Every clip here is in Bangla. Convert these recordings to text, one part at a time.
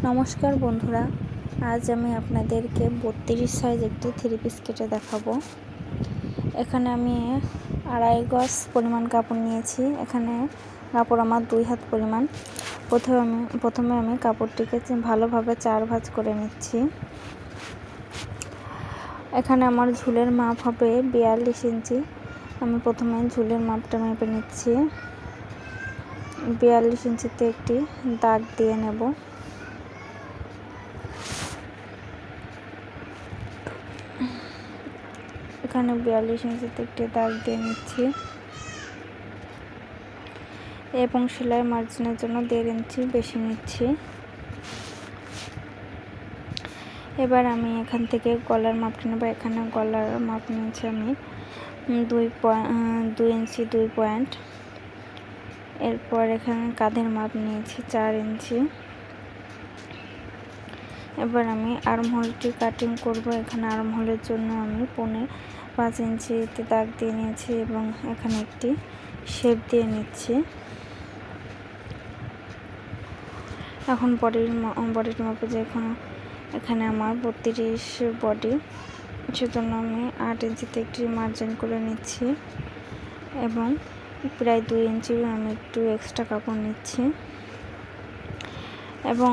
নমস্কার বন্ধুরা, আজ আমি আপনাদেরকে 32 সাইজ একটি 3 পিস কেটে দেখাবো। এখানে আমি 2.5 গজ পরিমাণ কাপড় নিয়েছি। এখানে কাপড় আমার 2 হাত পরিমাণ। প্রথমে আমি কাপড়টিকে ভালোভাবে 4 ভাঁজ করে নিচ্ছি। এখানে আমার ঝুলের মাপ হবে 42 ইঞ্চি। আমি প্রথমে ঝুলের মাপটা মেপে নিচ্ছি। 42 ইঞ্চিতে একটি দাগ দিয়ে নেব। এখানে 42 ইঞ্চিতে একটি দাগ দিয়ে নিচ্ছি এবং সেলাই মার্জিনের জন্য 1.5 ইঞ্চি বেশি নিচ্ছি। এবার আমি এখান থেকে গলার মাপটা নেব। এখানে গলার মাপ নিয়েছি আমি 2 ইঞ্চি 2 পয়েন্ট। এরপর এখানে কাঁধের মাপ নিয়েছি 4 ইঞ্চি। এবার আমি আর্মহোলটি কাটিং করব। এখানে আর্মহোলের জন্য আমি 5 ইঞ্চিতে দাগ দিয়ে নিয়েছি এবং এখানে একটি শেপ দিয়ে নিচ্ছি। এখন বডির মাপে যে এখানে আমার 32 বডি, সেজন্য আমি 8 ইঞ্চিতে একটি মার্জিন করে নিচ্ছি এবং প্রায় 2 ইঞ্চি আমি একটু এক্সট্রা কাপড় নিচ্ছি এবং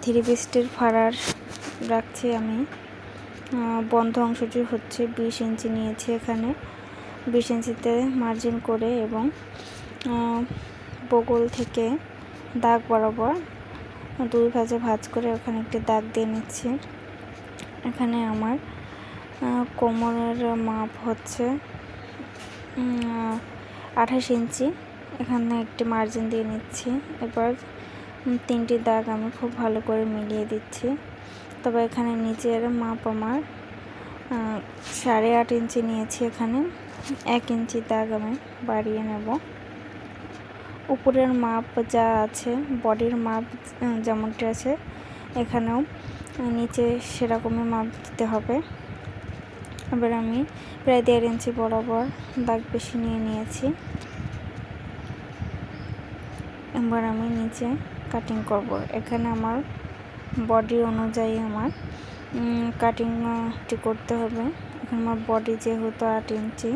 3 পিসটির ফাড়ার রাখছি আমি। বন্ধ অংশটি হচ্ছে 20 ইঞ্চি নিয়েছি। এখানে 20 ইঞ্চিতে মার্জিন করে এবং বগল থেকে দাগ বরাবর 2 ভাঁজে ভাঁজ করে ওখানে একটি দাগ দিয়ে নিচ্ছি। এখানে আমার কোমরের মাপ হচ্ছে 28 ইঞ্চি। এখানে একটি মার্জিন দিয়ে নিচ্ছি। এবার 3টি দাগ আমি খুব ভালো করে মিলিয়ে দিচ্ছি। তবে এখানে নিচের মাপ আমার 8.5 ইঞ্চি নিয়েছি। এখানে 1 ইঞ্চি দাগ আমি বাড়িয়ে নেব। উপরের মাপ যা আছে, বডির মাপ যেমনটি আছে, এখানেও নিচে সেরকমই মাপ দিতে হবে। এবার আমি প্রায় 1.5 ইঞ্চি বরাবর দাগ বেশি নিয়ে নিয়েছি। এবার আমি নিচে কাটিং করব। এখানে আমার বডি অনুযায়ী আমার কাটিংটি করতে হবে। এখানে আমার বডি যেহেতু 8 ইঞ্চি,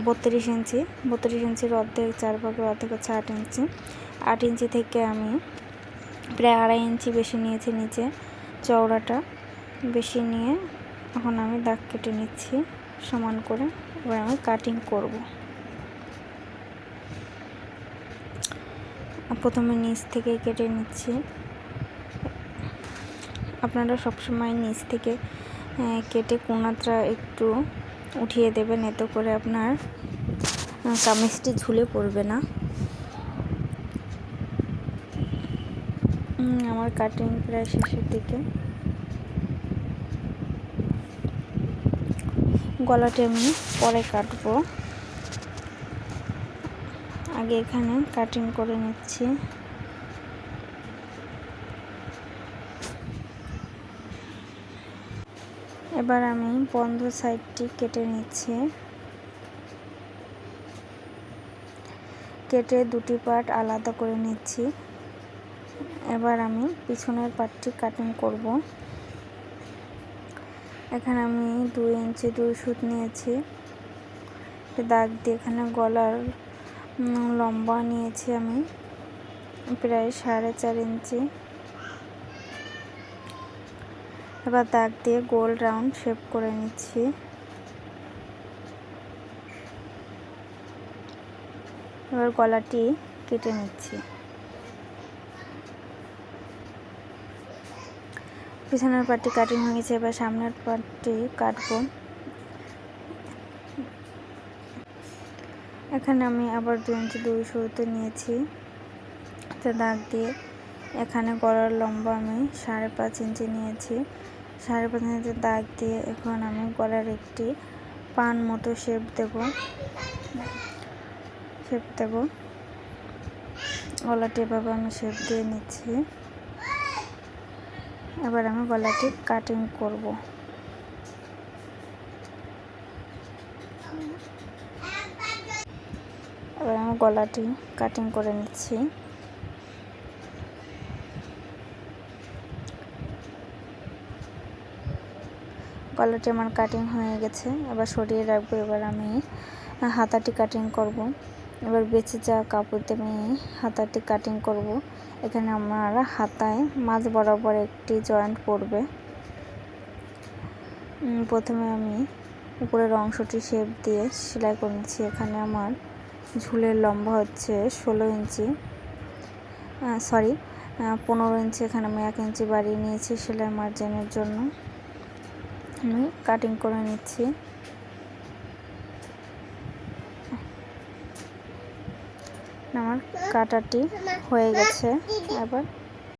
32 ইঞ্চি, 32 ইঞ্চির অর্ধেক 4 ভাগের অর্ধেক হচ্ছে 8 ইঞ্চি। 8 ইঞ্চি থেকে আমি প্রায় 2.5 ইঞ্চি বেশি নিয়েছি নিচে চওড়াটা বেশি নিয়ে এখন আমি দাগ কেটে নিচ্ছি সমান করে। এবার আমি কাটিং করব। প্রথমে নিচ থেকে কেটে নিচ্ছি। আপনারা সবসময় নিচ থেকে কেটে কোনাটা একটু উঠিয়ে দেবেন, এতে করে আপনার কামিজটি ঝুলে পড়বে না। আমার কাটিং প্রায় শেষের দিকে। গলাটি আমি পরে কাটবো, আগে এখানে কাটিং করে নিচ্ছি। এবার আমি বন্ধ সাইডটি কেটে নিচ্ছি। কেটে 2টি পার্ট আলাদা করে নিচ্ছি। এবার আমি পিছনের পার্টটি কাটিং করব। এখানে আমি 2 ইঞ্চি 2 সুত নিয়েছি। দাগ দিয়ে এখানে গলার লম্বা নিয়েছি আমি প্রায় 4.5 ইঞ্চি। এবার দাগ দিয়ে গোল রাউন্ড শেপ করে নিচ্ছি। এবার গলাটি কেটে নিচ্ছি। পিছনের পার্টটি কাটিং হয়ে গেছে। এবার সামনের পার্টটি কাটবো। এখানে আমি আবার 2 ইঞ্চি 2 সুতো নিয়েছি। দাগ দিয়ে এখানে গলার লম্বা আমি 5.5 ইঞ্চি নিয়েছি। 5.5 ইঞ্চি দাগ দিয়ে এখন আমি গলার একটি পান মতো শেপ দেব। গলাটি এভাবে আমি শেপ দিয়ে নিচ্ছি। এবার আমি গলাটি কাটিং করব। এবার আমি গলাটি কাটিং করে নিচ্ছি। গলাটি আমার কাটিং হয়ে গেছে, এবার সরিয়ে রাখবো। এবার আমি হাতাটি কাটিং করব। এবার বেঁচে যাওয়া কাপড় দিয়ে আমি হাতাটি কাটিং করব। এখানে আমার হাতায় মাঝ বরাবর একটি জয়েন্ট পড়বে। প্রথমে আমি উপরের অংশটি শেপ দিয়ে সেলাই করে নিচ্ছি। এখানে আমার ঝুলের লম্বা হচ্ছে 16 ইঞ্চি, 15 ইঞ্চি। এখানে আমি 1 ইঞ্চি বাড়িয়ে নিয়েছি সেলাই মার্জিনের জন্য। আমি কাটিং করে নিচ্ছি। আমার কাটাটি হয়ে গেছে। এবার